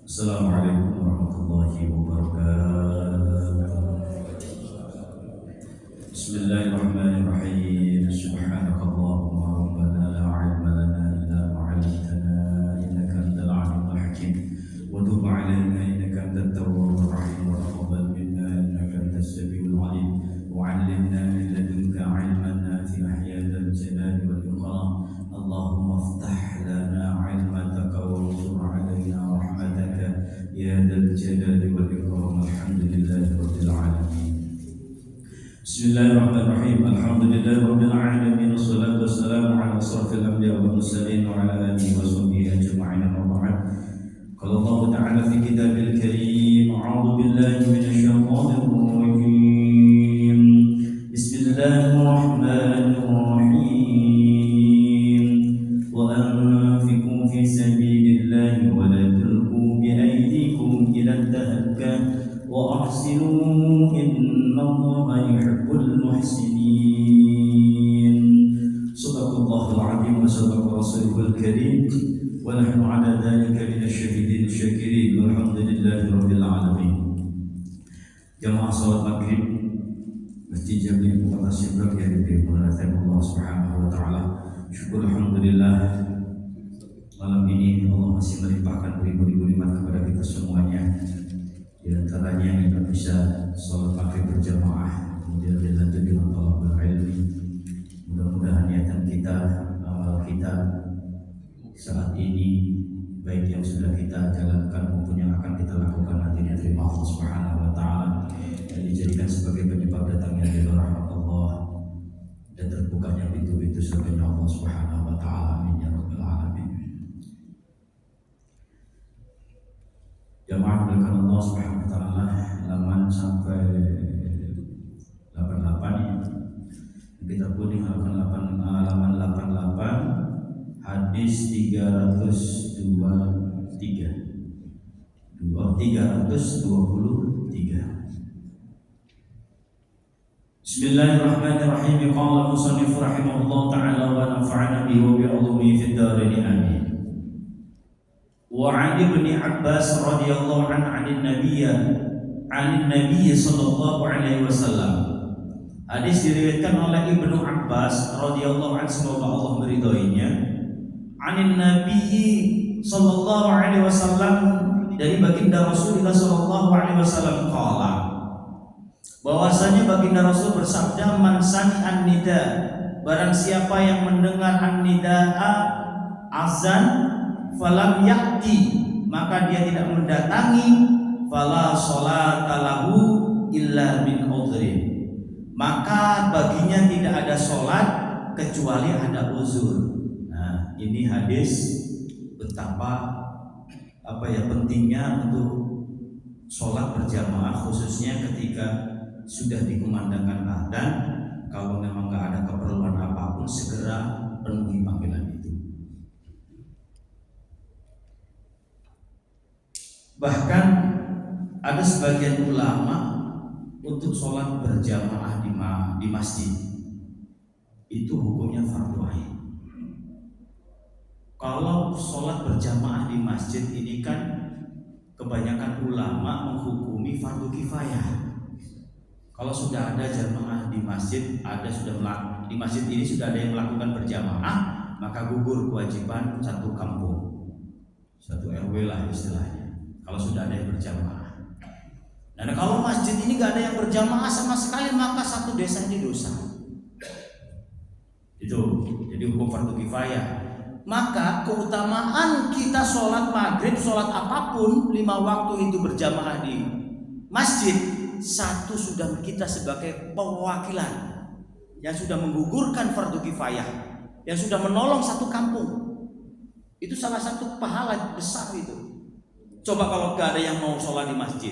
Assalamualaikum warahmatullahi wabarakatuh. Bismillahirrahmanirrahim. Subhanakallahumma rabbana la ilma lana illa ma 'allamtana innaka antal 'alimul hakim. Wa tub 'alaina innaka antat tawwabur rahim wa taqabbal minna innaka antas samiul 'alim. Wa 'allimna min ladunka 'ilman nafi'an ya dzal jalali wal ikram. Allahumma iftah lana 'ilmataka wanshur 'alaina rahmataka ya dzal jalali wal ikram. Alhamdulillahi rabbil alamin. Bismillahirrahmanirrahim. Alhamdulillahi rabbil alamin. Wassalatu wassalamu ala asrafil anbiya wal mursalin wa ala alihi wa sahbihi ajma'in. Amma ba'd. Qala Allah ta'ala fi kitabil karim, a'udzu billahi minasy syaithanir rajim. Bismillahirrahmanirrahim. Wa anfiqu fi sabilillahi wa la tulqu bi aydikum ila tahluka wa ahsinu innallaha yuhibbul muhsinin. Sadaqallahul azim wa sadaqa rasulul karim wa nahnu ala dzalika minasy syahidin syakirin walhamdulillahi rabbil alamin. Jamaah salat maghrib Masjid Jami' Kota Sidraq yang dimuliakan Allah Subhanahu wa taala. Syukur alhamdulillah malam ini Allah masih melimpahkan beribu-ribu nikmat kepada kita semuanya. Di antaranya kita bisa sholat maghrib berjamaah, kemudian dilanjut dengan thalabul ilmi. Mudah-mudahan niatan kita, amal kita saat ini, baik yang sudah kita jalankan maupun yang akan kita lakukan nanti diterima Allah Subhanahu wa taala dan dijadikan sebagai penyebab datangnya ridha rahmat Allah dan terbukanya pintu-pintu surga Allah Subhanahu wa taala. Amin ya rabbal alamin. Jamaah melakukan Allah Subhanahu wa taala, halaman sampai 88 ya. Kita kuning halaman 88, hadis 323. Bismillahirrahmanirrahim. Qala musannif rahimahullah ta'ala wa nafa'ana bihi wa bi 'ulumihi fid dharain amin. Wa 'an Ibnu Abbas radhiyallahu anhu 'an Nabiy sallallahu alaihi wasallam. Hadis diriwayatkan oleh Ibnu Abbas radhiyallahu anhu, semoga Allah meridhoinya. 'An Nabiy sallallahu alaihi wasallam, dari baginda Rasulullah sallallahu alaihi wasallam qala, bahwasanya baginda Rasul bersabda, man sami'an nida, barang siapa yang mendengar an-nidaa azan falam ya'ti, maka dia tidak mendatangi, fala sholata lahu illa min udhrin, maka baginya tidak ada sholat kecuali ada uzur. Nah, ini hadis betapa pentingnya untuk sholat berjamaah, khususnya ketika sudah dikumandangkan adzan. Kalau memang nggak ada keperluan apapun, segera penuhi panggilan itu. Bahkan ada sebagian ulama untuk sholat berjamaah di masjid itu hukumnya fardu ain. Kalau sholat berjamaah di masjid ini kan kebanyakan ulama menghukumi fardu kifayah. Kalau sudah ada jamaah di masjid, di masjid ini sudah ada yang melakukan berjamaah, maka gugur kewajiban satu kampung, satu RW lah istilahnya, kalau sudah ada yang berjamaah. Dan kalau masjid ini gak ada yang berjamaah sama sekali, maka satu desa ini dosa. Itu jadi hukum fardu kifayah. Maka keutamaan kita sholat maghrib, sholat apapun 5 waktu itu berjamaah di masjid, satu sudah kita sebagai perwakilan yang sudah menggugurkan fardu kifayah, yang sudah menolong satu kampung. Itu salah satu pahala besar itu. Coba kalau gak ada yang mau sholat di masjid,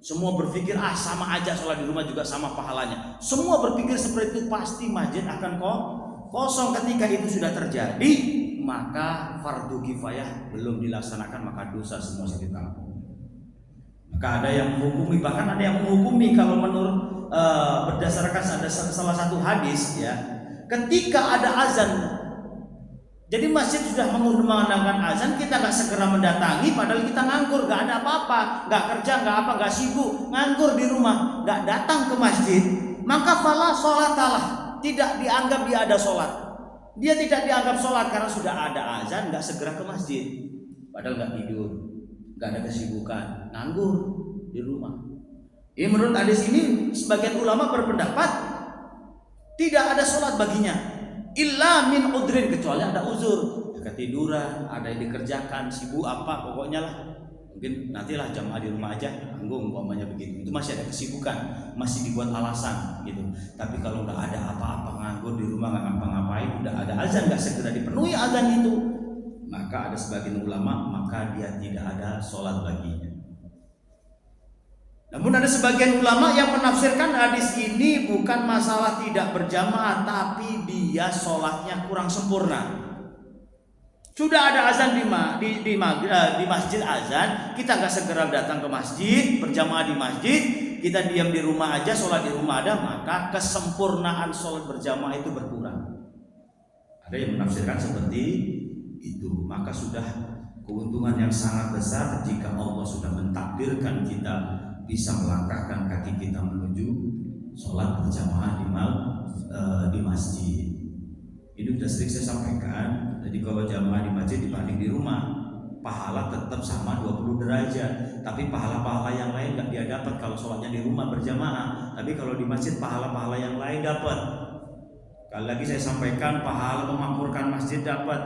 semua berpikir sama aja, sholat di rumah juga sama pahalanya. Semua berpikir seperti itu, pasti masjid akan kosong. Ketika itu sudah terjadi, maka fardu kifayah belum dilaksanakan, maka dosa semua satu kampung. Maka ada yang menghukumi, bahkan ada yang menghukumi kalau menurut berdasarkan ada salah satu hadis ya, ketika ada azan Jadi masjid sudah mengumandangkan azan, kita nggak segera mendatangi, padahal kita nganggur, nggak ada apa-apa, nggak kerja, nggak sibuk, nganggur di rumah, nggak datang ke masjid, maka fala sholatalah, tidak dianggap dia ada sholat. Dia tidak dianggap sholat karena sudah ada azan, nggak segera ke masjid, padahal nggak tidur, nggak ada kesibukan, nganggur di rumah. Ini menurut hadis ini sebagian ulama berpendapat tidak ada sholat baginya. Illa min udrin, kecuali ada uzur, ketiduran, ada yang dikerjakan, sibuk apa, pokoknya lah. Mungkin nantilah jamaah di rumah aja, tanggung umpamanya begitu. Itu masih ada kesibukan, masih dibuat alasan gitu. Tapi kalau nggak ada apa-apa, nganggur di rumah nggak ngapa-ngapain, udah ada azan nggak segera dipenuhi azan itu, maka ada sebagian ulama maka dia tidak ada sholat baginya. Namun ada sebagian ulama yang menafsirkan hadis ini bukan masalah tidak berjamaah, tapi dia sholatnya kurang sempurna. Sudah ada azan di masjid azan, kita nggak segera datang ke masjid, berjamaah di masjid, kita diam di rumah aja, sholat di rumah ada, maka kesempurnaan sholat berjamaah itu berkurang. Ada yang menafsirkan seperti itu, maka sudah keuntungan yang sangat besar jika Allah sudah mentakdirkan kita bisa melangkahkan kaki kita menuju sholat berjamaah di masjid. Ini sudah sering saya sampaikan. Jadi kalau jamaah di masjid dibanding di rumah, pahala tetap sama 20 derajat. Tapi pahala-pahala yang lain nggak dia dapat kalau sholatnya di rumah berjamaah. Tapi kalau di masjid pahala-pahala yang lain dapat. Kali lagi saya sampaikan, pahala memakmurkan masjid dapat,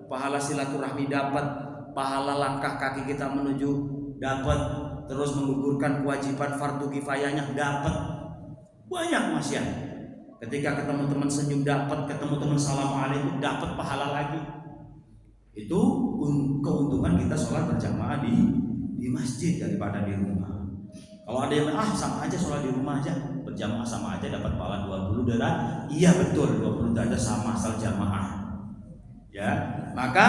pahala silaturahmi dapat, pahala langkah kaki kita menuju dapat. Terus menggugurkan kewajiban fardu kifayahnya dapat banyak Mas ya. Ketika ketemu teman senyum dapat, ketemu teman assalamualaikum dapat pahala lagi. Itu keuntungan kita sholat berjamaah di masjid daripada di rumah. Kalau ada yang sama aja sholat di rumah aja, berjamaah sama aja dapat pahala 20 derajat. Iya betul, 20 derajat sama asal jamaah. Ya, maka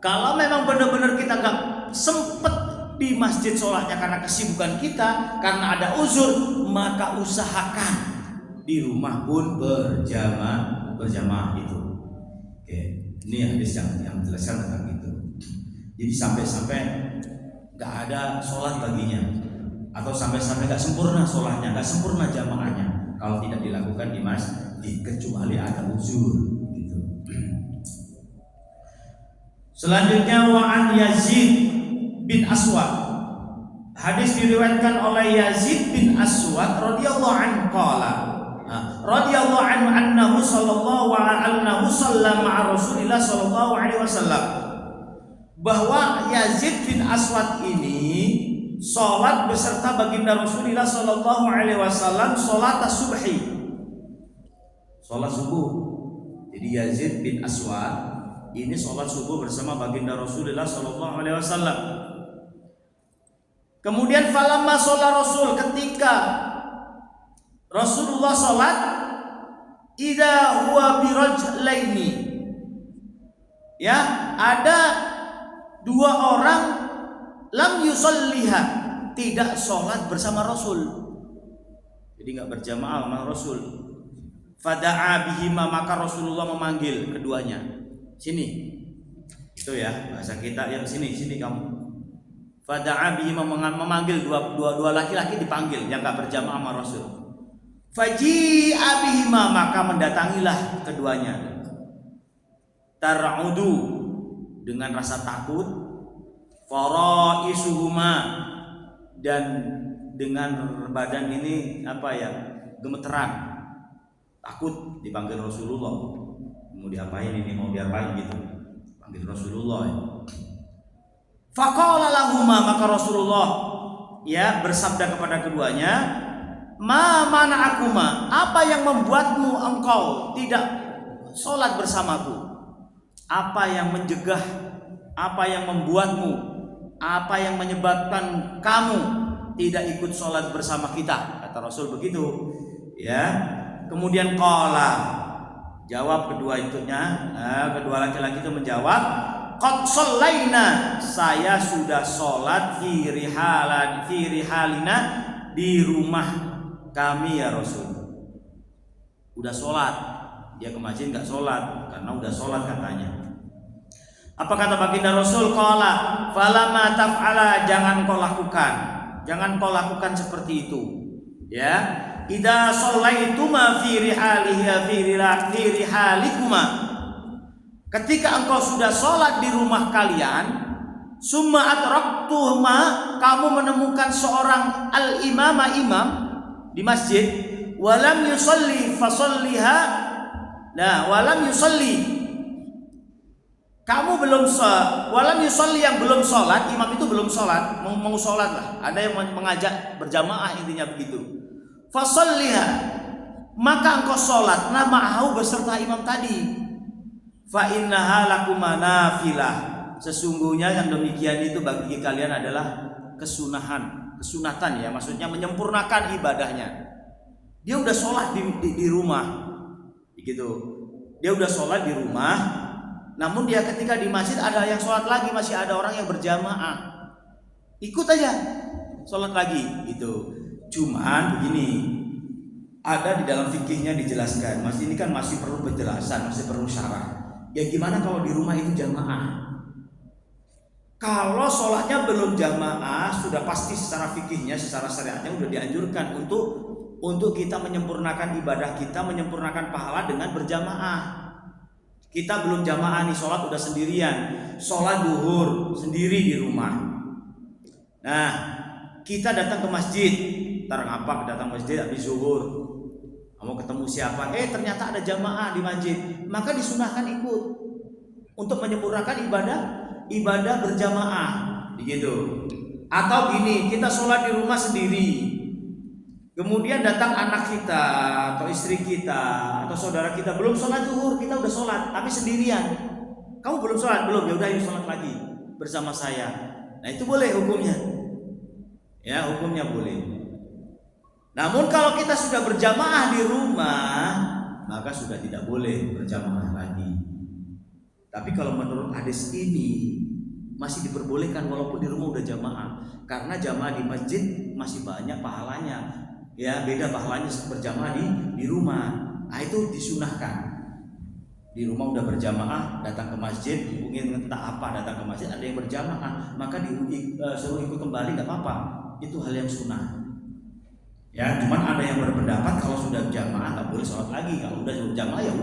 kalau memang benar-benar kita nggak sempet di masjid sholatnya karena kesibukan kita, karena ada uzur, maka usahakan di rumah pun berjamaah itu. Oke, ini hadis yang menjelaskan tentang itu. Jadi sampai-sampai nggak ada sholat baginya, atau sampai-sampai nggak sempurna sholatnya, nggak sempurna jamaahnya kalau tidak dilakukan di masjid, kecuali ada uzur. Gitu. Selanjutnya wa'an Yazid bin Aswad. Hadis diriwayatkan oleh Yazid bin Aswad radhiyallahu anhu qala radhiyallahu anhu annahu sallallahu alaihi wasallam ma'a Rasulillah sallallahu alaihi wasallam, bahwa Yazid bin Aswad ini salat beserta baginda Rasulullah sallallahu alaihi wasallam salat subhi, salat subuh. Jadi Yazid bin Aswad ini salat subuh bersama baginda Rasulullah sallallahu alaihi wasallam. Kemudian falamma sholat Rasul, ketika Rasulullah sholat, idza huwa birajlaini, ya, ada dua orang lam yusalliha, tidak sholat bersama Rasul, jadi nggak berjamaah sama Rasul. Fada'a bihima, maka Rasulullah memanggil keduanya, sini, itu ya bahasa kita, yang sini kamu. Fada'a bihima, memanggil dua laki-laki dipanggil yang nggak berjamaah sama Rasul. Faji'a bihima, maka mendatangilah keduanya. Tar'udu, dengan rasa takut, faraisuhuma, dan dengan badan ini gemeteran, takut dipanggil Rasulullah. Mau diapain ini, mau diapain gitu, panggil Rasulullah. Faqala lahuma, maka Rasulullah bersabda kepada keduanya, ma mana'akuma, apa yang membuatmu engkau tidak sholat bersamaku? Apa yang mencegah, apa yang membuatmu, apa yang menyebabkan kamu tidak ikut sholat bersama kita? Kata Rasul begitu, ya. Kemudian qala, jawab kedua laki-laki itu menjawab, qad shallaina, saya sudah sholat fi rihalina, di rumah kami ya Rasul. Udah sholat Dia ke masjid nggak sholat karena udah sholat katanya. Apa kata baginda Rasul? Qala falama taf'ala, jangan kau lakukan seperti itu. Ya, idza shallaituma fi rihalikuma, ketika engkau sudah sholat di rumah kalian, summa atraktuma, kamu menemukan seorang imam di masjid, walam yusalli fasalliha. Nah, walam yusalli, kamu belum walam yusalli, yang belum sholat, imam itu belum sholat, mau sholat lah, ada yang mengajak berjamaah, intinya begitu. Fasalliha, maka engkau sholat ma'ahu, beserta imam tadi. Fa innaha lakuma nafilah, sesungguhnya yang demikian itu bagi kalian adalah kesunatan ya, maksudnya menyempurnakan ibadahnya. Dia udah sholat di rumah, gitu. Dia udah sholat di rumah, namun dia ketika di masjid ada yang sholat lagi, masih ada orang yang berjamaah, ikut aja sholat lagi, gitu. Cuman begini, ada di dalam fikihnya dijelaskan, masih ini kan masih perlu penjelasan, masih perlu syarah. Ya gimana kalau di rumah itu jamaah? Kalau sholatnya belum jamaah, sudah pasti secara fikihnya, secara syariatnya udah dianjurkan untuk kita menyempurnakan ibadah kita, menyempurnakan pahala dengan berjamaah. Kita belum jamaah nih, sholat udah sendirian, sholat duhur sendiri di rumah. Nah, kita datang ke masjid, datang ke masjid habis zuhur, mau ketemu siapa? Ternyata ada jamaah di masjid, maka disunahkan ikut untuk menyempurnakan ibadah berjamaah, begitu. Atau gini, kita sholat di rumah sendiri, kemudian datang anak kita atau istri kita atau saudara kita belum sholat zuhur, kita udah sholat tapi sendirian. Kamu belum sholat? Belum, ya udah yuk sholat lagi bersama saya. Nah itu boleh hukumnya. Ya, hukumnya boleh. Namun kalau kita sudah berjamaah di rumah, maka sudah tidak boleh berjamaah lagi. Tapi kalau menurut hadis ini masih diperbolehkan walaupun di rumah udah jamaah, karena jamaah di masjid masih banyak pahalanya. Ya, beda pahalanya berjamaah di rumah. Nah, itu disunahkan. Di rumah udah berjamaah, datang ke masjid, mungkin entah apa datang ke masjid ada yang berjamaah, maka suruh ikut kembali nggak apa-apa. Itu hal yang sunnah. Ya, cuman ada yang berpendapat kalau sudah jamaah nggak boleh sholat lagi. Kalau udah jamaah ya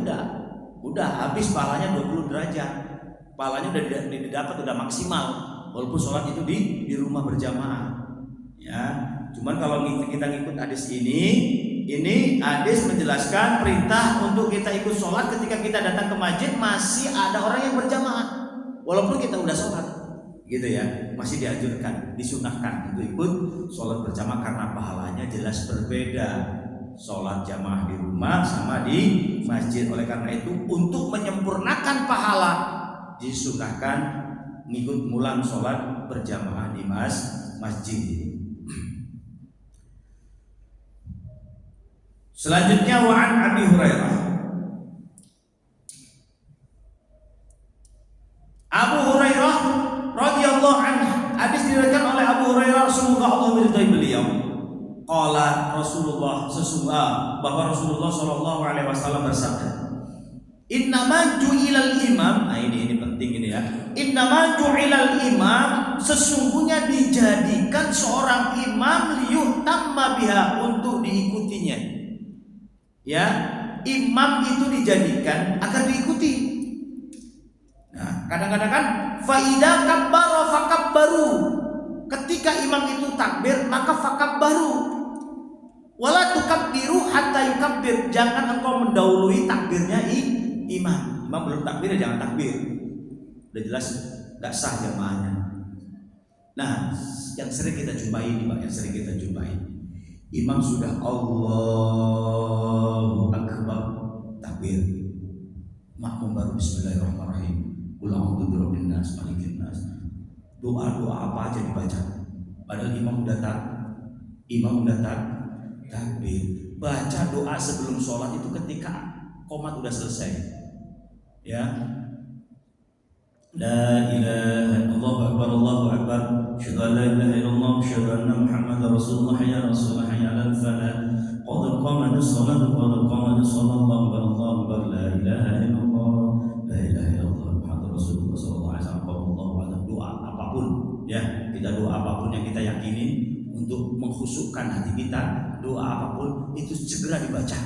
udah habis pahalanya 20 derajat. Pahalanya udah didapat, udah maksimal. Walaupun sholat itu di rumah berjamaah. Ya, cuman kalau kita ngikut hadis ini hadis menjelaskan perintah untuk kita ikut sholat ketika kita datang ke masjid masih ada orang yang berjamaah, walaupun kita udah sholat, gitu ya, masih dianjurkan, disunahkan untuk ikut sholat berjamaah karena pahalanya jelas berbeda. Sholat jamaah di rumah sama di masjid. Oleh karena itu untuk menyempurnakan pahala disunahkan ngikut mulang sholat berjamaah di masjid. Selanjutnya wa'an Abi Hurairah. Abu Hurairah radhiyallahu anhu, hadis diriwayatkan oleh Abu Hurairah, semoga Allah meridai beliau. Qala Rasulullah, sesungguhnya bahwa Rasulullah sallallahu alaihi wasallam bersabda, "Innama ju'ilal imam." Nah ini penting ini ya. "Innama ju'ilal imam," sesungguhnya dijadikan seorang imam liyutamma biha, untuk diikutinya. Ya, imam itu dijadikan agar diikuti. Nah, kadang-kadang kan faida kabbara fakabbaru, ketika imam itu takbir maka fakabbaru, wala tukabbiru hatta yukabbir, jangan engkau mendahului takbirnya imam. Imam belum takbir ya jangan takbir, udah jelas nggak sah jamaahnya. Nah, yang sering kita jumpai ini Pak, imam sudah Allahu Akbar takbir, makmum baru bismillahirrahmanirrahim, qul a'udzu birabbin nas malikin nas, doa-doa apa aja dibaca, padahal imam udah takbir. Baca doa sebelum sholat itu ketika qomat udah selesai, ya. La ilaha illallah akbar, Allahu akbar, asyhadu an la ilaha illallah, asyhadu anna Muhammadar Rasulullah, hayya 'alas salah, hayya 'alal falah, qad qamatis shalah, qad qamatis shalah, Allahu Allahu Akbar, la ilaha illallah, la ilaha illallah, Muhammadur Rasulullah sallallahu alaihi wasallam. Doa apapun ya, kita doa apapun yang kita yakini untuk mengkhusukkan hati kita, doa apapun itu segera dibaca.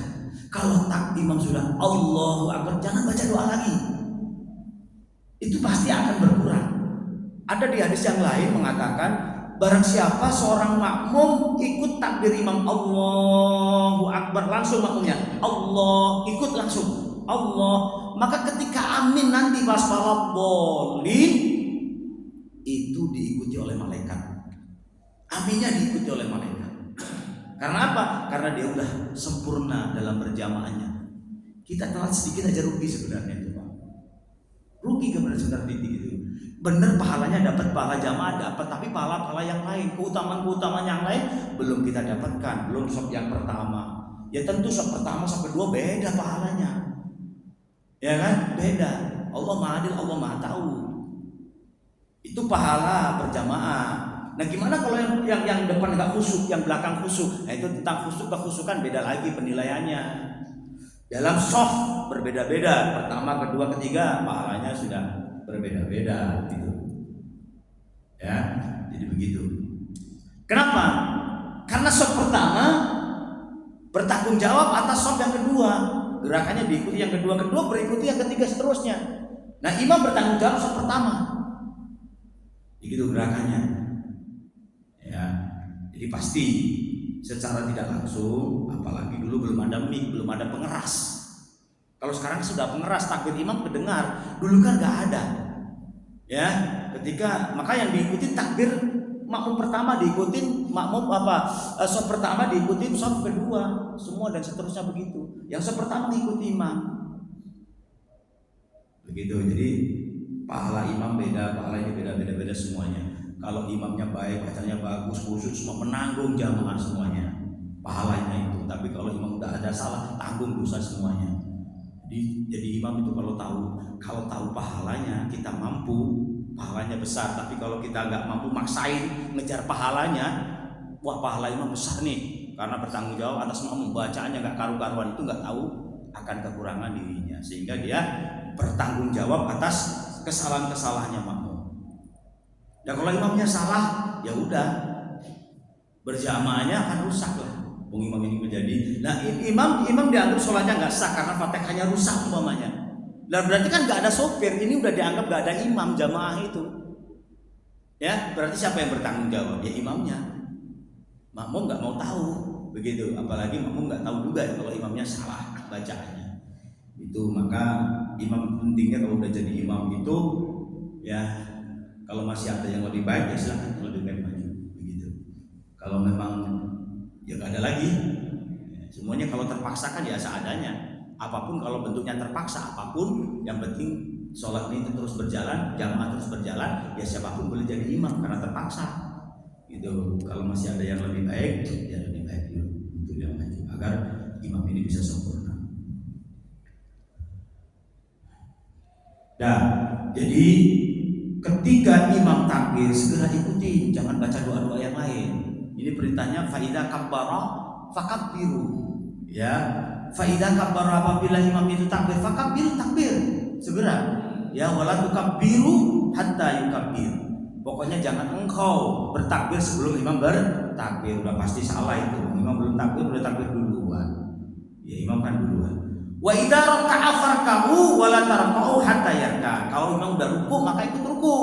Kalau tak imam sudah Allahu Akbar, jangan baca doa lagi. Itu pasti akan berkurang. Ada di hadis yang lain mengatakan, barang siapa seorang makmum ikut takbir imam Allahu Akbar, langsung makmumnya Allah, ikut langsung Allah, maka ketika amin nanti pas boleh itu diikuti oleh malaikat. Aminnya diikuti oleh malaikat. Karena apa? Karena dia udah sempurna dalam berjamaahnya. Kita telat sedikit aja rugi sebenarnya itu, Pak. Rugi kepada saudara titik itu. Benar pahalanya dapat, pahala jamaah dapat, tapi pahala-pahala yang lain, keutamaan-keutamaan yang lain belum kita dapatkan. Belum sop yang pertama. Ya tentu sop pertama, sop kedua beda pahalanya. Ya kan? Beda. Allah Maha Adil, Allah Maha Tahu. Itu pahala berjamaah. Nah, gimana kalau yang depan nggak khusyuk, yang belakang khusyuk? Nah, itu tentang khusyuk kekhusyukan beda lagi penilaiannya. Dalam soft berbeda-beda, pertama, kedua, ketiga, pahalanya sudah berbeda-beda gitu. Ya, jadi begitu. Kenapa? Karena soft pertama bertanggung jawab atas soft yang kedua. Gerakannya diikuti yang kedua berikuti yang ketiga seterusnya. Nah, imam bertanggung jawab soft pertama. Begitu gerakannya. Ya, jadi pasti secara tidak langsung, apalagi dulu belum ada mic, belum ada pengeras. Kalau sekarang sudah pengeras, takbir imam kedengar. Dulu kan nggak ada. Ya, ketika maka yang diikuti takbir makmum pertama diikutin makmum sop pertama diikutin sop kedua, semua dan seterusnya begitu. Yang sop pertama diikuti imam. Begitu. Jadi pahala imam beda, pahalanya beda semuanya. Kalau imamnya baik, bacanya bagus, khusyuk, semua menanggung jamaah semuanya, pahalanya itu. Tapi kalau imam udah ada salah, tanggung dosa semuanya. Jadi imam itu kalau tahu pahalanya, kita mampu, pahalanya besar. Tapi kalau kita nggak mampu maksain ngejar pahalanya, wah pahala imam besar nih, karena bertanggung jawab atas makmum, bacaannya nggak karu-karuan, itu nggak tahu akan kekurangan dirinya, sehingga dia bertanggung jawab atas kesalahan-kesalahannya makmum. Dan kalau imamnya salah, ya udah berjamaahnya akan rusak lah. Imam ini menjadi, nah imam dianggap sholatnya nggak sah karena fatihahnya rusak umpamanya. Dan berarti kan nggak ada sopir, ini udah dianggap nggak ada imam jamaah itu. Ya, berarti siapa yang bertanggung jawab? Ya imamnya. Makmum nggak mau tahu, begitu. Apalagi makmum nggak tahu juga ya, kalau imamnya salah bacaannya. Itu maka imam pentingnya kalau udah jadi imam itu, ya kalau masih ada yang lebih baik ya silahkan lebih baik maju, begitu. Kalau memang ya nggak ada lagi, semuanya kalau terpaksa kan ya seadanya. Apapun kalau bentuknya terpaksa, apapun yang penting sholat ini terus berjalan, jamaah terus berjalan, ya siapapun boleh jadi imam karena terpaksa. Gitu. Kalau masih ada yang lebih baik, ya lebih baik dulu untuk yang maju agar imam ini bisa sempurna. Nah, jadi ketika imam takbir segera ikuti, jangan baca doa-doa yang lain. Ini perintahnya faida kabbara fakabbiru. Ya, faida kabbara, apabila imam itu takbir fakabbiru, takbir segera. Ya, wala tukabbiru hatta yukabbir. Pokoknya jangan engkau bertakbir sebelum imam bertakbir. Udah pasti salah itu. Imam belum takbir udah takbir duluan. Ya, imam kan duluan. Wa idza raka'a farka'u wa la tarka'u hatta yarka. Kalau imam udah ruku maka ikut ruku.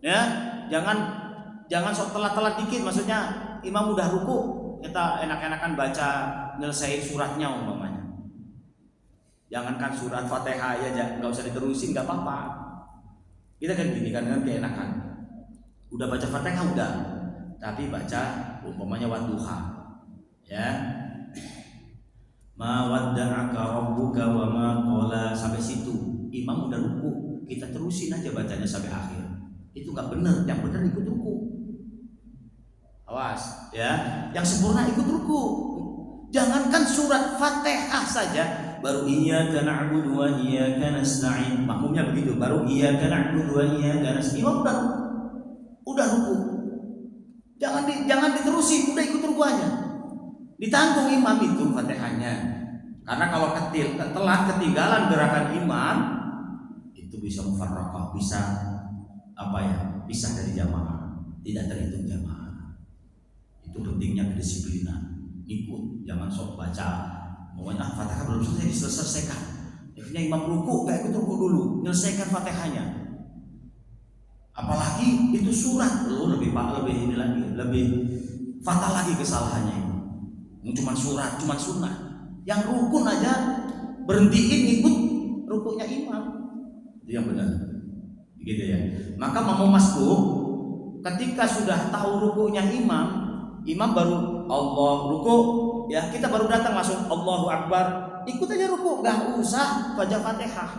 Ya, jangan sok telat-telat dikit, maksudnya imam udah ruku, kita enak-enakan baca nyelesain suratnya umpamanya. Jangankan surat Fatihah ya enggak usah diterusin, enggak apa-apa. Kita kan gini kan keenakan. Udah baca Fatihah udah, tapi baca umpamanya wadduha. Ya. Ma wadda'aka rabbuka wa ma qala, sampai situ. Imam udah ruku, kita terusin aja bacanya sampai akhir. Itu nggak benar, yang benar ikut ruku. Awas, ya, yang sempurna ikut ruku. Jangankan surat Fatihah saja, baru iyyaka na'budu wa iyyaka nasta'in. Makmumnya begitu, baru iyyaka na'budu wa iyyaka nasta'in. Imam udah ruku. Jangan diterusin, udah ikut ruku aja. Ditanggung imam itu Fatihahnya. Karena kalau telat ketinggalan gerakan imam itu bisa mufarraqah, bisa pisah dari jamaah, tidak terhitung jamaah. Itu pentingnya kedisiplinan, ikut, jangan sok baca. Pokoknya Fatihah belum selesai diselesaikan. Akhirnya imam ruku, gak ikut ruku dulu, menyelesaikan Fatihahnya. Apalagi itu surat, lebih fatal lagi kesalahannya ini. Cuma surat, cuma sunnah. Yang rukun aja berhentiin ikut rukunya imam. Itu yang benar. Gitu ya. Maka makmum masbuk ketika sudah tahu rukunya imam baru Allah ruku, ya kita baru datang langsung Allahu Akbar, ikut aja ruku, nggak usah baca Fatihah.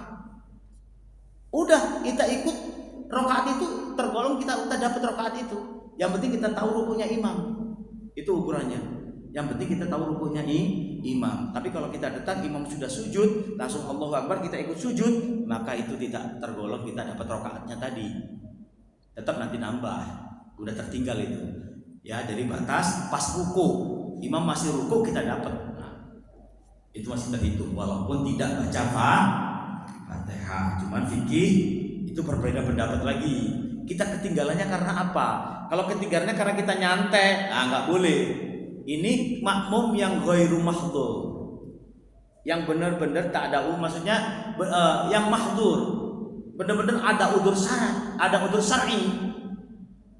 Udah kita ikut rakaat itu tergolong kita dapat rakaat itu. Yang penting kita tahu rukunya imam. Itu ukurannya. Yang penting kita tahu rukunya imam. Tapi kalau kita datang imam sudah sujud, langsung Allahu Akbar kita ikut sujud, maka itu tidak tergolong kita dapat rakaatnya tadi. Tetap nanti nambah. Udah tertinggal itu. Ya, jadi batas pas ruku. Imam masih ruku kita dapat. Nah, itu masih terhitung walaupun tidak baca Fatihah. Cuman fikih itu berbeda pendapat lagi. Kita ketinggalannya karena apa? Kalau ketinggalannya karena kita nyantai, nggak boleh. Ini makmum yang ghairu mahdhur, yang benar-benar tak ada maksudnya yang mahdzur, benar-benar ada udzur syar'i.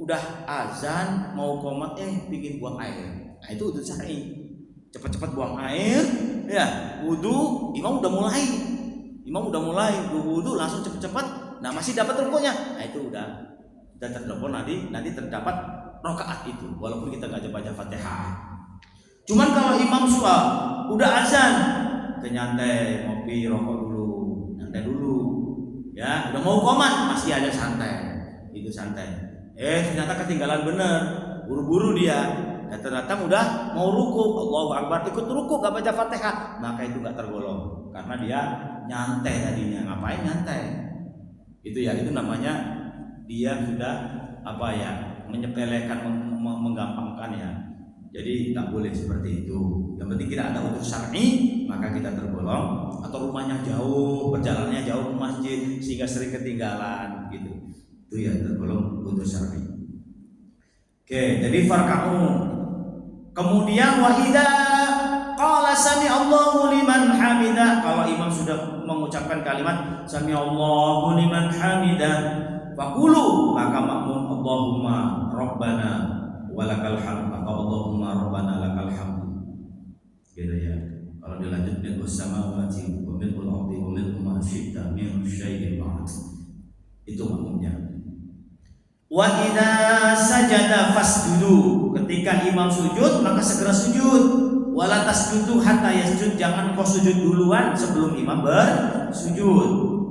Udah azan mau qomat pingin buang air. Nah, itu udzur syar'i. Cepat-cepat buang air, ya, wudu, imam udah mulai wudu langsung cepat-cepat. Nah, masih dapat rukunya. Nah, itu udah terdapat nanti terdapat rakaat itu walaupun kita enggak baca Fatihah. Cuman kalau imam udah azan, nyantai, ngopi, rokok dulu, nyantai dulu. Ya, udah mau qomat masih ada santai. Itu santai. Ternyata ketinggalan bener, buru-buru dia. Dan ternyata udah mau ruku, Allahu Akbar, ikut ruku gak baca Fatihah, maka itu gak tergolong karena dia nyantai tadinya. Ngapain nyantai? Itu namanya dia sudah menyepelekan, menggampangkan ya. Jadi tak boleh seperti itu. Yang penting tidak ada udzur syar'i, maka kita tergolong. Atau rumahnya jauh, perjalanannya jauh ke masjid sehingga sering ketinggalan gitu. Itu ya tergolong udzur syar'i. Oke, jadi farka'u. Kemudian wa idza qala sami Allahu liman hamidah, kalau imam sudah mengucapkan kalimat sami Allahu liman hamidah, faqulu, maka makmum Allahumma rabbana walakal hamd atau Allahumma rabbana lakal hamd. Gitu ya. Kalau dilanjut min samawati wa min al-ardi wa min ma syi'ta min syai'in ba'd. Itu makmumnya. Wa idza sajada fasjudu, ketika imam sujud maka segera sujud. Wala tasjudu hatta yasjud, jangan kau sujud duluan sebelum imam bersujud.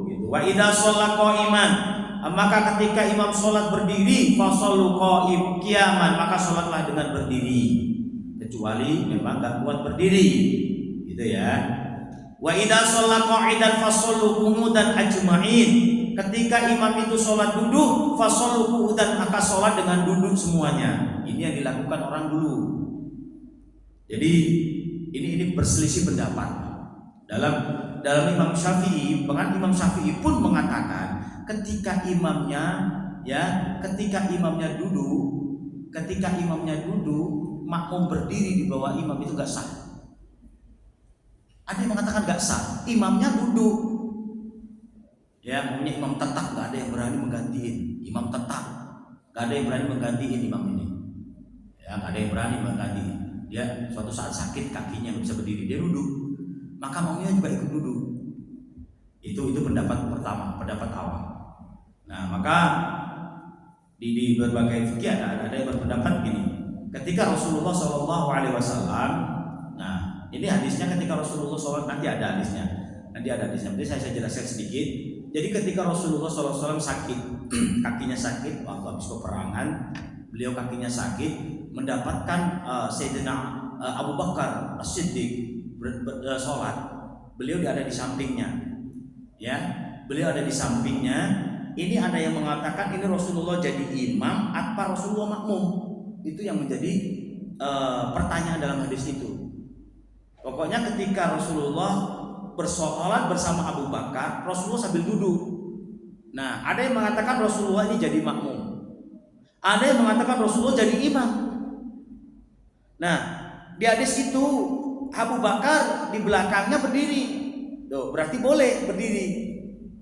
Gitu. Wa idza shalla qa'iman, maka ketika imam sholat berdiri, fasallu qiyaman, maka sholatlah dengan berdiri, kecuali memang gak kuat berdiri, gitu ya. Wa idza shalla qa'idan fasallu qu'udan ajma'in, ketika imam itu sholat duduk, fasallu qu'udan, maka sholat dengan duduk semuanya. Ini yang dilakukan orang dulu. Jadi ini berselisih pendapat dalam Imam Syafi'i. Bahkan Imam Syafi'i pun mengatakan ketika imamnya duduk, makmum berdiri di bawah imam itu gak sah. Ada yang mengatakan gak sah, imamnya duduk. Ya, makmumnya imam tetap, gak ada yang berani menggantiin. Imam tetap, gak ada yang berani menggantiin imam ini. Ya, gak ada yang berani menggantiin. Dia suatu saat sakit kakinya nggak bisa berdiri, dia duduk. Maka makmumnya juga ikut duduk. Itu pendapat pertama, pendapat awal. Nah, maka di berbagai fikih ada yang berpendapat gini. Ketika Rasulullah SAW, nah ini hadisnya ketika Rasulullah SAW, nanti ada hadisnya. Nanti saya jelaskan sedikit. Jadi ketika Rasulullah SAW sakit, kakinya sakit waktu habis peperangan, beliau kakinya sakit, mendapatkan Sayyidina Abu Bakar As-Siddiq sholat. Beliau ada di sampingnya. Ya, beliau ada di sampingnya. Ini ada yang mengatakan ini Rasulullah jadi imam atau Rasulullah makmum. Itu yang menjadi pertanyaan dalam hadis itu. Pokoknya ketika Rasulullah bersolat bersama Abu Bakar, Rasulullah sambil duduk. Nah, ada yang mengatakan Rasulullah ini jadi makmum, ada yang mengatakan Rasulullah jadi imam. Nah, di hadis itu Abu Bakar di belakangnya berdiri. Tuh, berarti boleh berdiri.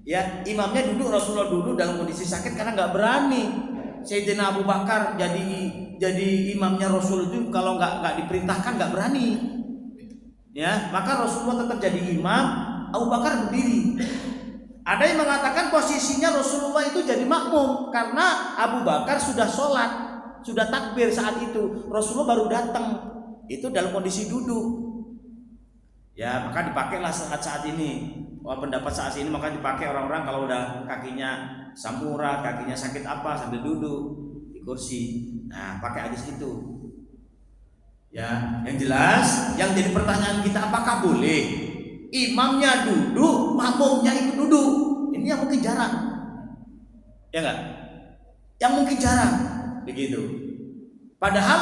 Ya, imamnya duduk, Rasulullah duduk dalam kondisi sakit karena nggak berani. Sayyidina Abu Bakar jadi imamnya Rasul itu kalau nggak diperintahkan nggak berani. Ya, maka Rasulullah tetap jadi imam, Abu Bakar berdiri. Ada yang mengatakan posisinya Rasulullah itu jadi makmum karena Abu Bakar sudah sholat, sudah takbir saat itu, Rasulullah baru datang, itu dalam kondisi duduk. Ya, maka dipakailah saat ini. Pendapat saat ini maka dipakai orang-orang kalau udah kakinya samurat, kakinya sakit apa sambil duduk di kursi. Nah, pakai hadis itu. Ya, yang jelas, yang jadi pertanyaan kita, apakah boleh imamnya duduk, makmumnya ikut duduk? Ini yang mungkin jarang, ya enggak? Yang mungkin jarang, begitu. Padahal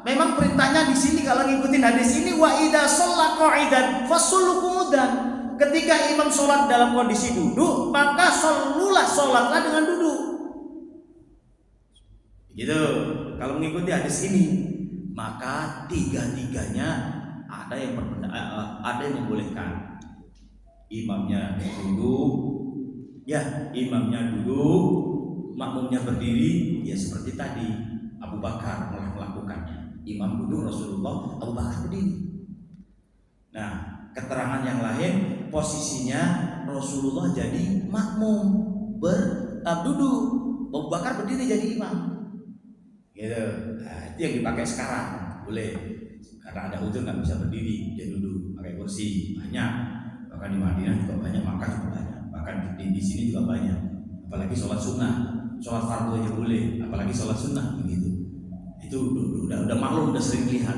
memang perintahnya di sini kalau ngikutin hadis ini, wa idza shalla qa'idan fasallu qu'udan. Ketika imam sholat dalam kondisi duduk, maka sholatlah dengan duduk. Gitu. Kalau mengikuti hadis ini, maka tiga-tiganya ada yang membolehkan. Imamnya duduk, ya imamnya duduk, makmumnya berdiri, ya seperti tadi Abu Bakar melakukannya. Imam duduk, Rasulullah, Abu Bakar berdiri. Nah, keterangan yang lain posisinya Rasulullah jadi makmum duduk, Abu Bakar berdiri jadi imam. Gitu. Nah, itu yang dipakai sekarang, boleh. Karena ada udzur nggak bisa berdiri, dia duduk pakai kursi banyak. Bahkan di Madinah juga banyak, Makkah juga banyak. Bahkan di sini juga banyak. Apalagi sholat sunnah, sholat fardu aja boleh. Apalagi sholat sunnah begitu. Itu udah maklum, udah sering lihat.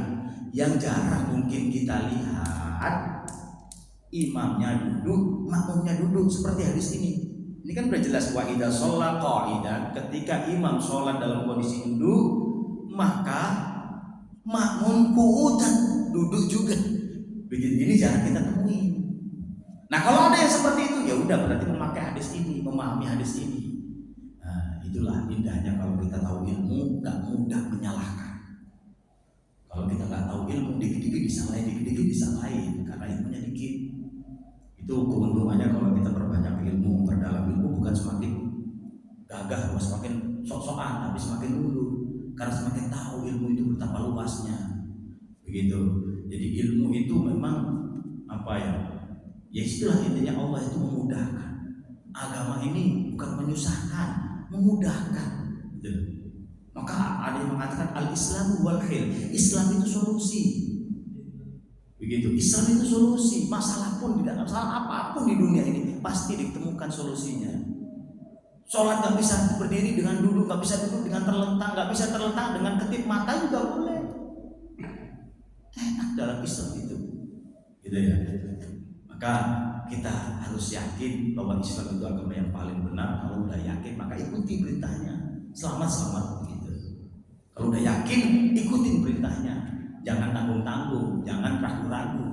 Yang jarang mungkin kita lihat, imamnya duduk, makmumnya duduk seperti hadis ini. Ini kan udah jelas, wa idza shalla qa'idan, ketika imam sholat dalam kondisi duduk, maka makmum qu'udan, duduk juga. Begitu, ini jarang kita temuin. Nah, kalau ada yang seperti itu, ya udah berarti memakai hadis ini, memahami hadis ini. Nah, itulah indahnya kalau kita tahu ilmu, nggak mudah menyalahkan. Kalau kita nggak tahu ilmu, dikit-dikit disalahin, karena ilmunya dikit. Itu keuntungannya kalau kita perbanyak ilmu, perdalam ilmu, bukan semakin gagah, bukan semakin sok-sokan, tapi semakin dulu. Karena semakin tahu ilmu itu betapa luasnya, begitu. Jadi ilmu itu memang apa ya? Ya istilah intinya Allah itu memudahkan. Agama ini bukan menyusahkan, memudahkan. Gitu. Maka ada yang mengatakan al-Islamu wal khil, Islam itu solusi. Begitu, Islam itu solusi. Masalah pun tidak masalah apapun di dunia ini pasti ditemukan solusinya. Sholat nggak bisa berdiri dengan duduk, nggak bisa duduk dengan terlentang, nggak bisa terlentang dengan ketip mata juga boleh. Enak dalam Islam itu, gitu ya. Maka kita harus yakin bahwa Islam itu agama yang paling benar. Kalau udah yakin, maka ikuti perintahnya. Selamat begitu. Kalau udah yakin, ikutin perintahnya. Jangan tanggung-tanggung, jangan ragu-ragu,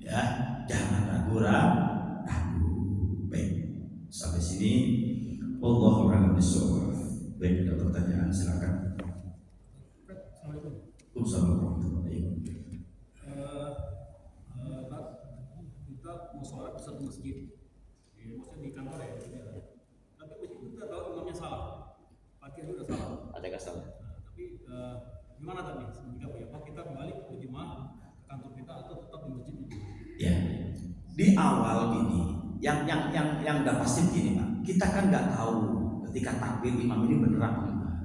ya, jangan ragu-ragu. Baik, sampai sini. Wallahu a'lam bishawab. Baik, ada pertanyaan silakan. Assalamualaikum warahmatullahi wabarakatuh. Kita mau sholat di satu masjid, maksudnya di kantor ya. Tapi masjid kita tahu imamnya salah, Fatihah sudah salah. Ada salah. Tapi gimana tadi? Apa kita kembali ke jemaah ke kantor kita atau tetap di masjid itu? Ya, di awal gini, yang udah pasti gini Pak. Kita kan nggak tahu ketika takbir imam ini bener apa enggak.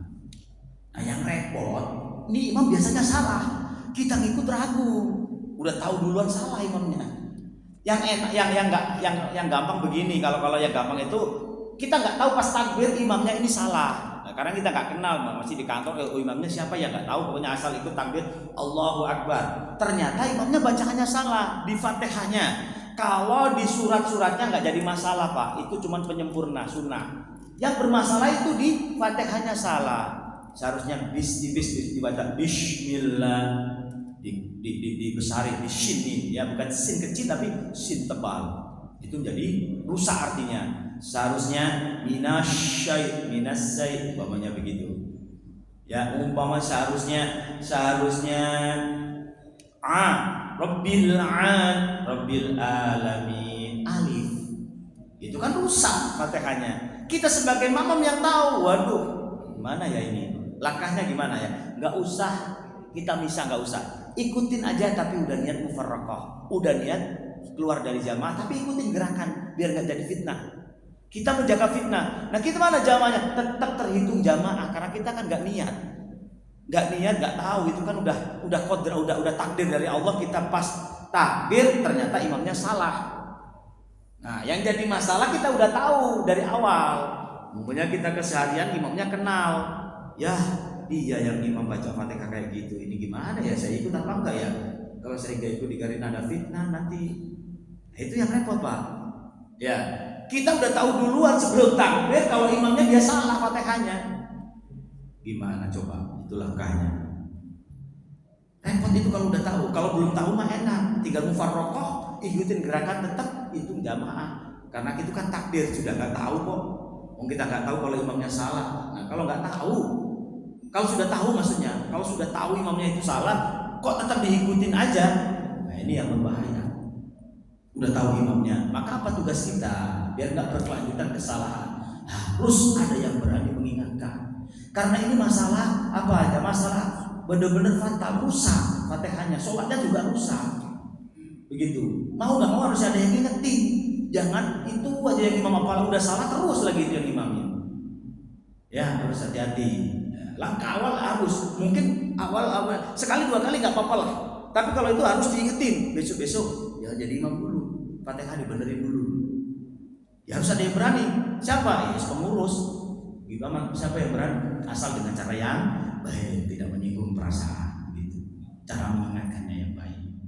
Nah, yang repot, ini imam biasanya salah, kita ngikut ragu, udah tahu duluan salah imamnya. Yang enak, yang gampang begini, kalau yang gampang itu kita nggak tahu pas takbir imamnya ini salah. Nah, karena kita nggak kenal, masih di kantor, imamnya siapa ya nggak tahu, pokoknya asal ikut takbir Allahu Akbar. Ternyata imamnya bacaannya salah di Fatihahnya. Kalau di surat-suratnya nggak jadi masalah Pak, itu cuma penyempurna sunnah. Yang bermasalah itu di Fatihahnya salah. Seharusnya dibaca Bismillah. dibesarin, di shin nih, ya bukan sin kecil tapi shin tebal. Itu jadi rusak artinya. Seharusnya minasyai umpamanya begitu. Ya, umpama seharusnya rabbil alamin alif. Itu kan rusak Fatihahnya. Kita sebagai makmum yang tahu, waduh, gimana ya ini? Langkahnya gimana ya? Enggak usah kita misah, enggak usah. Ikutin aja tapi udah niat mufarraqah. Udah niat keluar dari jamaah tapi ikutin gerakan biar enggak jadi fitnah. Kita menjaga fitnah. Nah, kita mana jamaahnya? Tetap terhitung jamaah karena kita kan enggak niat. Enggak tahu, itu kan udah qadar, udah takdir dari Allah. Kita pas takbir ternyata imamnya salah. Nah, yang jadi masalah kita udah tahu dari awal. Mungkin kita keseharian imamnya kenal. Ya, dia yang imam baca Fatihah kayak gitu. Ini gimana ya? Saya ikut apa enggak ya? Kalau saya enggak ikut dikarenain ada fitnah nanti. Nah, itu yang repot, Pak. Ya, kita udah tahu duluan sebelum takbir kalau imamnya dia salah Fatihahnya. Gimana coba? Itu langkahnya. Repot itu kalau udah tahu. Kalau belum tahu mah enak, tinggal mufarraqah, ikutin gerakan tetap itu jamaah. Karena itu kan takdir, sudah nggak tahu kok. Kita nggak tahu kalau imamnya salah. Nah, kalau nggak tahu, kalau sudah tahu maksudnya, kalau sudah tahu imamnya itu salah, kok tetap diikutin aja. Nah, ini yang berbahaya. Udah tahu imamnya, maka apa tugas kita? Biar nggak berkelanjutan kesalahan. Harus ada yang berani mengingatkan. Karena ini masalah apa aja? Masalah benar-benar fatal, rusak Fatihahnya, sholatnya juga rusak. Begitu. Mau nggak mau harus ada yang ngingetin. Jangan itu aja yang imam apal udah salah terus lagi itu yang imamnya. Ya, harus hati-hati. Langkah awal harus, mungkin awal sekali dua kali nggak apa-apa lah. Tapi kalau itu harus diingetin. Besok ya jadi imam dulu, Fatihah dibenerin dulu. Ya harus ada yang berani. Siapa? Ya pengurus. Gimana? Siapa yang berani? Asal dengan cara yang baik, tidak menyinggung perasaan, gitu. Cara mengingatkannya yang baik.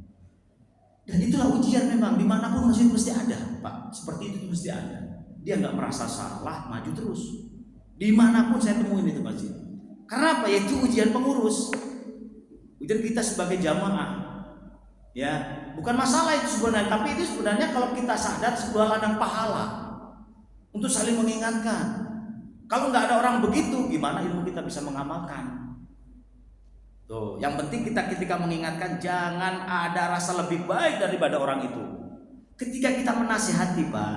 Dan itulah ujian memang dimanapun masjid mesti ada, Pak. Seperti itu mesti ada. Dia nggak merasa salah, maju terus. Dimanapun saya temuin itu masjid. Karena apa? Yaitu ujian pengurus. Ujian kita sebagai jamaah. Ya, bukan masalah itu sebenarnya, tapi itu sebenarnya kalau kita sadar sebuah ladang pahala untuk saling mengingatkan. Kalau nggak ada orang begitu, gimana ilmu kita bisa mengamalkan? Tuh, yang penting kita ketika mengingatkan jangan ada rasa lebih baik daripada orang itu. Ketika kita menasihati, Pak,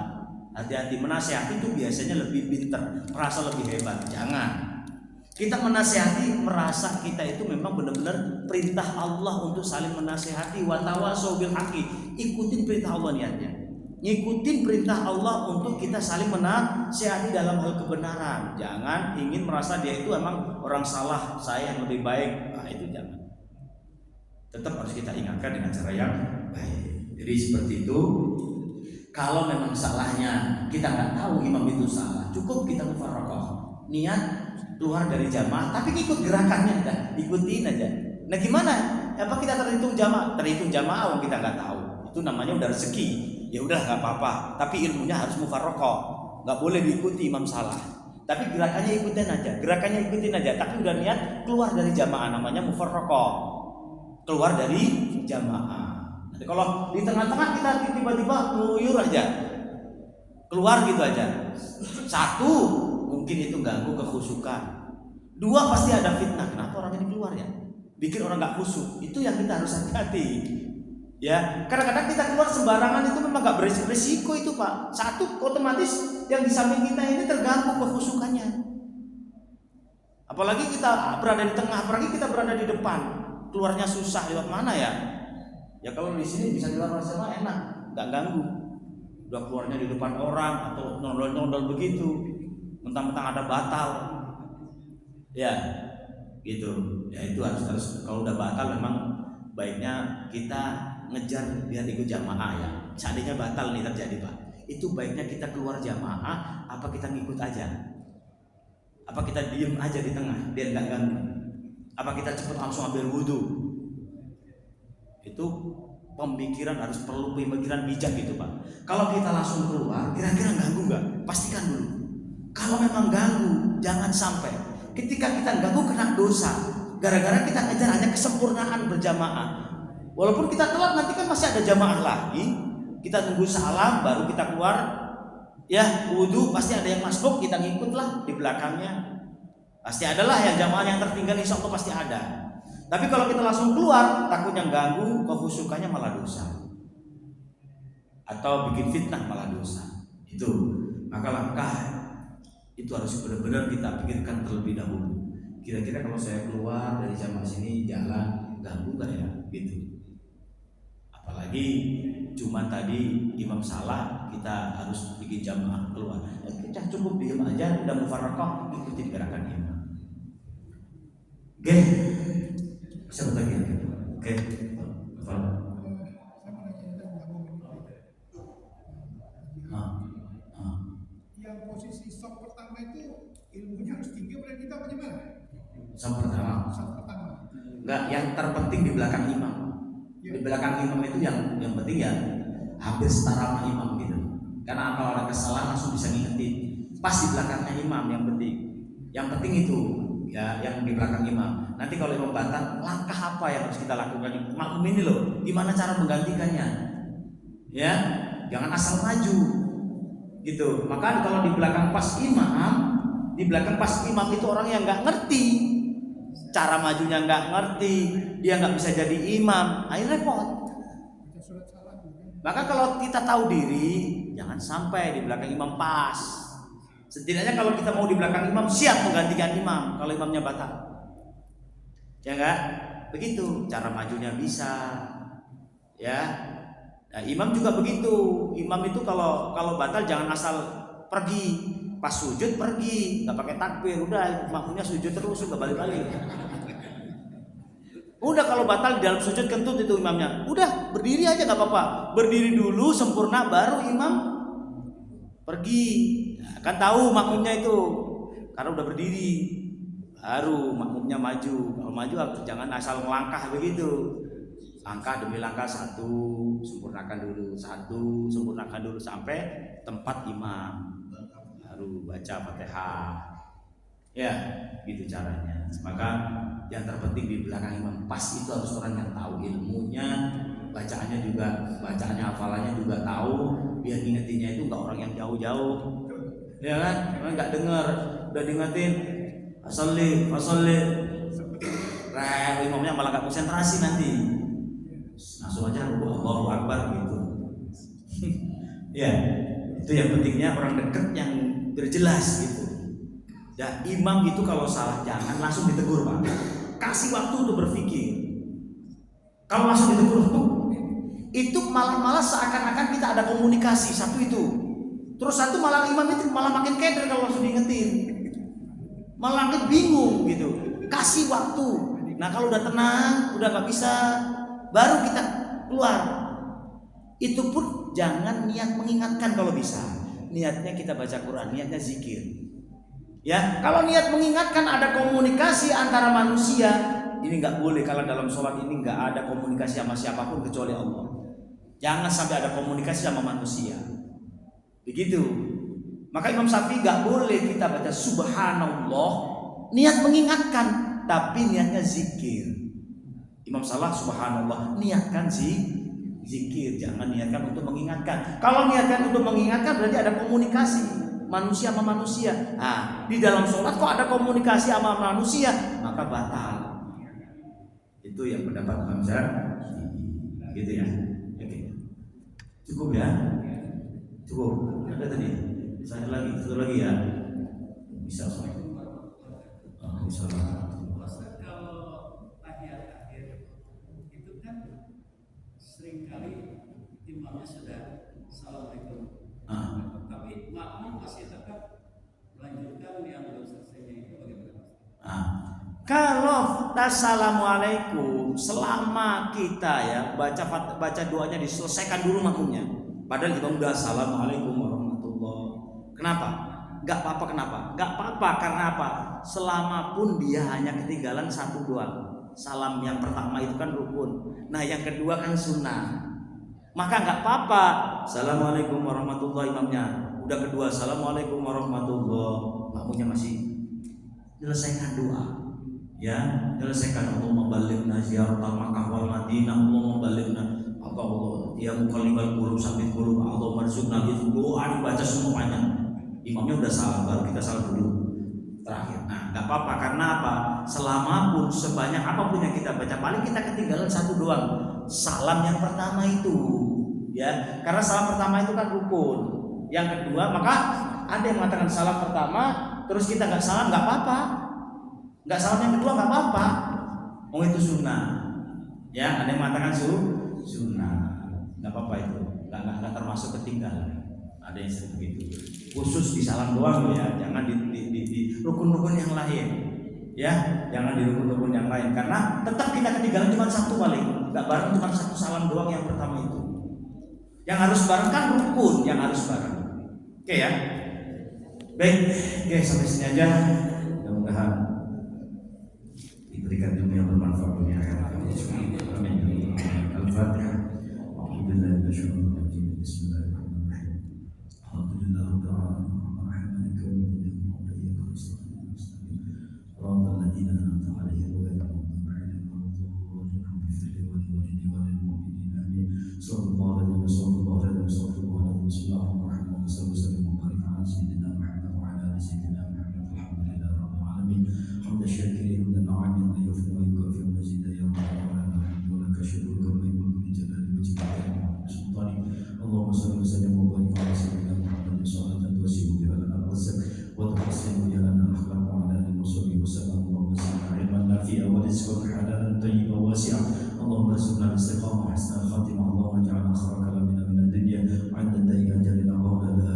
hati-hati, menasihati itu biasanya lebih pintar, merasa lebih hebat. Jangan. Kita menasihati merasa kita itu memang benar-benar perintah Allah untuk saling menasihati. Wa tawasau bil haqqi. Ikutin perintah Allah niatnya. Ngikutin perintah Allah untuk kita saling menasihati dalam hal kebenaran. Jangan ingin merasa dia itu emang orang salah, saya yang lebih baik. Nah, itu jangan. Tetap harus kita ingatkan dengan cara yang baik. Jadi seperti itu. Kalau memang salahnya kita nggak tahu imam itu salah, cukup kita mufarraqah. Niat keluar dari jamaah, tapi ikut gerakannya, dah ikutin aja. Nah gimana? Apa kita terhitung jamaah? Terhitung jamaah, kita nggak tahu. Itu namanya udah rezeki. Ya udah nggak apa-apa, tapi ilmunya harus mufarraqah, nggak boleh diikuti imam salah. Tapi gerakannya ikutin aja, tapi udah niat keluar dari jamaah, namanya mufarraqah, keluar dari jamaah. Jadi kalau di tengah-tengah kita tiba-tiba ngeluyur aja, keluar gitu aja, satu mungkin itu ganggu kekhusyukan, dua pasti ada fitnah. Kenapa orang ini keluar ya? Bikin orang nggak khusyuk. Itu yang kita harus hati-hati. Ya, kadang-kadang kita keluar sembarangan itu memang gak berisiko itu, Pak. Satu, otomatis yang di samping kita ini terganggu kekhusyukannya. Apalagi kita berada di tengah, apalagi kita berada di depan, keluarnya susah lewat mana ya? Ya kalau di sini bisa keluar sama enak, gak ganggu. Udah keluarnya di depan orang atau nondol-nondol begitu, mentang-mentang ada batal. Ya, gitu. Ya itu harus kalau udah batal memang baiknya kita ngejar biar ikut jamaah ya. Seandainya batal nih terjadi, Pak, itu baiknya kita keluar jamaah apa kita ngikut aja? Apa kita diem aja di tengah biar nggak ganggu? Apa kita cepet langsung ambil wudhu? Itu perlu pemikiran bijak gitu, Pak. Kalau kita langsung keluar, kira-kira ganggu nggak? Pastikan dulu. Kalau memang ganggu, jangan sampai. Ketika kita ganggu kena dosa. Gara-gara kita ngejar hanya kesempurnaan berjamaah. Walaupun kita telat nanti kan masih ada jamaah lagi. Kita tunggu salam baru kita keluar. Ya, wudu pasti ada yang masuk, kita ngikutlah di belakangnya. Pasti adalah yang jamaah yang tertinggal, insya Allah pasti ada. Tapi kalau kita langsung keluar, takutnya ganggu, kehusukannya malah dosa. Atau bikin fitnah malah dosa. Itu. Maka langkah itu harus benar-benar kita pikirkan terlebih dahulu. Kira-kira kalau saya keluar dari jamaah sini jalan ganggu gak ya? Gitu. Apalagi cuma tadi imam salah, kita harus bikin jamaah keluar. Ya, kita cukup diam aja, udah mufaraqah, ikuti gerakan imam. Oke, siapa lagi? Oke, yang posisi sok pertama itu ilmunya harus tinggi berarti kita bagaimana? Sok pertama. Enggak, yang terpenting di belakang imam. Di belakang imam itu yang penting ya hampir setara sama imam gitu. Karena kalau ada kesalahan langsung bisa ngingetin. Pas di belakangnya imam yang penting. Yang penting itu ya yang di belakang imam. Nanti kalau imam batal, langkah apa yang harus kita lakukan? Makmum ini loh, gimana cara menggantikannya? Ya, jangan asal maju. Gitu. Maka kalau di belakang pas imam itu orang yang nggak ngerti. Cara majunya nggak ngerti, dia nggak bisa jadi imam, akhirnya repot. Maka kalau kita tahu diri, jangan sampai di belakang imam pas. Setidaknya kalau kita mau di belakang imam, siap menggantikan imam kalau imamnya batal. Ya enggak? Begitu cara majunya bisa. Ya. Nah, imam juga begitu. Imam itu kalau batal jangan asal pergi. Pas sujud pergi, nggak pakai takbir, udah makmumnya sujud terus, nggak balik-balik. Udah kalau batal di dalam sujud kentut itu imamnya, udah berdiri aja nggak apa-apa, berdiri dulu sempurna baru imam pergi. Nah, kan tahu makmumnya itu, karena udah berdiri, baru makmumnya maju. Kalau maju jangan asal melangkah begitu, langkah demi langkah, satu sempurnakan dulu sampai tempat imam. Baru baca Fatihah. Ya, gitu caranya. Maka yang terpenting di belakang imam pas itu harus orang yang tahu ilmunya, bacaannya hafalannya juga tahu, biar ingetinnya itu enggak orang yang jauh-jauh. Ya kan? Orang enggak dengar, udah diingetin fasalli. Imamnya malah enggak konsentrasi nanti. Langsung aja Allahu Akbar gitu. Ya, itu yang pentingnya orang dekat yang berjelas gitu. Ya, imam itu kalau salah jangan langsung ditegur, Pak. Kasih waktu untuk berpikir. Kalau langsung ditegur itu malah seakan-akan kita ada komunikasi, satu itu. Terus satu malah imam itu malah makin keder kalau langsung diingetin. Malah makin bingung gitu. Kasih waktu. Nah, kalau udah tenang, udah nggak bisa, baru kita keluar. Itu pun jangan niat mengingatkan kalau bisa. Niatnya kita baca Quran, niatnya zikir. Ya, kalau niat mengingatkan ada komunikasi antara manusia, ini nggak boleh. Kalau dalam sholat ini nggak ada komunikasi sama siapapun kecuali Allah. Jangan sampai ada komunikasi sama manusia. Begitu. Maka Imam Syafi'i nggak boleh kita baca Subhanallah, niat mengingatkan, tapi niatnya zikir. Imam Salah Subhanallah, niatkan zikir, jangan niatkan untuk mengingatkan. Kalau niatkan untuk mengingatkan berarti ada komunikasi manusia sama manusia. Nah, di dalam sholat kok ada komunikasi sama manusia, maka batal. Itu yang pendapat Imam Syafi'i. Gitu ya. Oke. Cukup ya? Cukup. Ada tadi? Satu lagi ya. Bisa Pak. Bisa. Seringkali imamnya sudah assalamualaikum, tapi makmum masih tetap melanjutkan yang belum selesainya itu bagaimana? Kalau assalamualaikum selama kita ya baca doanya diselesaikan dulu makmumnya. Padahal kita udah assalamualaikum warahmatullahi. Kenapa? Gak apa-apa. Kenapa? Gak apa-apa karena apa? Selama pun dia hanya ketinggalan satu doang. Salam yang pertama itu kan rukun. Nah yang kedua kan sunnah. Maka nggak apa-apa. Assalamualaikum warahmatullahi imamnya. Udah kedua assalamualaikum warahmatullahi. Makmumnya masih selesaikan doa. Ya, selesaikan. Allah membalighna ziarah Makkah wal Madinah, Allah membalighna apa Allah ya muqallibal qulub sabit qulub, Allah marzuqna doa dibaca semuanya. Imamnya udah salah, baru kita salah dulu terakhir. Nah, nggak apa-apa, karena apa? Selama pun sebanyak apapun yang kita baca, paling kita ketinggalan satu doang, salam yang pertama itu, ya. Karena salam pertama itu kan rukun. Yang kedua, maka ada yang mengatakan salam pertama, terus kita nggak salam, nggak apa-apa. Nggak salam yang kedua nggak apa-apa. Oh itu sunnah. Ya, ada yang mengatakan sunnah. Nggak apa-apa itu, nggak termasuk ketinggalan. Ada yang seperti itu. Khusus di salam doang ya, jangan di rukun-rukun yang lain. Ya, jangan di rukun-rukun yang lain, karena tetap kita ketinggalan cuma satu paling. Nggak bareng cuma satu salam doang yang pertama itu. Yang harus bareng kan rukun, yang harus bareng. Oke ya. Baik, oke sampai sini aja. Mudah-mudahan diberikan ilmu yang bermanfaat dunia akhirat. Amin. Al-Fatihah. Alhamdulillah Bismillahirrahmanirrahim. Alhamdulillah rabbil alamin. Maliki yaumiddin. Iyyaka nasta'in wa iyyaka nasta'in. An'amta 'alaihim ghairil maghdubi 'alaihim waladdallin. Rabbi ighfir li wa li walidayya amin. Sallallahu alaihi wasallam. Bismillahirrahmanirrahim. Sallallahu alaihi wa sayyidina Muhammad wa ala ali sayyidina Muhammad. Alhamdulillah rabbil alamin. Hamdan syakirin dan na'amin la yufni wa yukafi mazida ya rabbal alamin. Wa laka syukru kama yanbaghi li jalali wajhika wa sultani. Allahumma shalli wa sallim wa barik ala sayyidina Muhammad sallallahu alaihi wa sallam wa tuhsinu lana al-akhlaq wa ala alihi wa sahbihi wa sallam. Allahumma zidna ilman nafi'an wa rizqan halalan tayyiban wasi'an. Allahumma arzuqna al-istiqamah wa husna al-khatimah. Allahumma ij'alna khayra kalamina min ad-dunya 'inda dayyi ajalina qawla la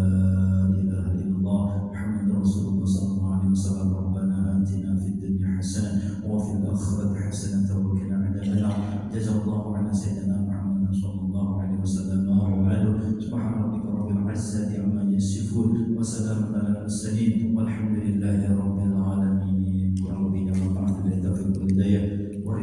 ilaha illallah Muhammadur Rasulullah sallallahu alaihi wasallam. Rabbana atina fid dunya hasanah wa fil akhirati hasanah wa qina adzabannar. Jazakallahu 'anna sayyidina Muhammad sallallahu alaihi wasallam wa ala subhana rabbika rabbil izzati amma yasifun wa salamun alal mursalin walhamdulillahi rabbil alamin. Wa rabbil alamin. Wa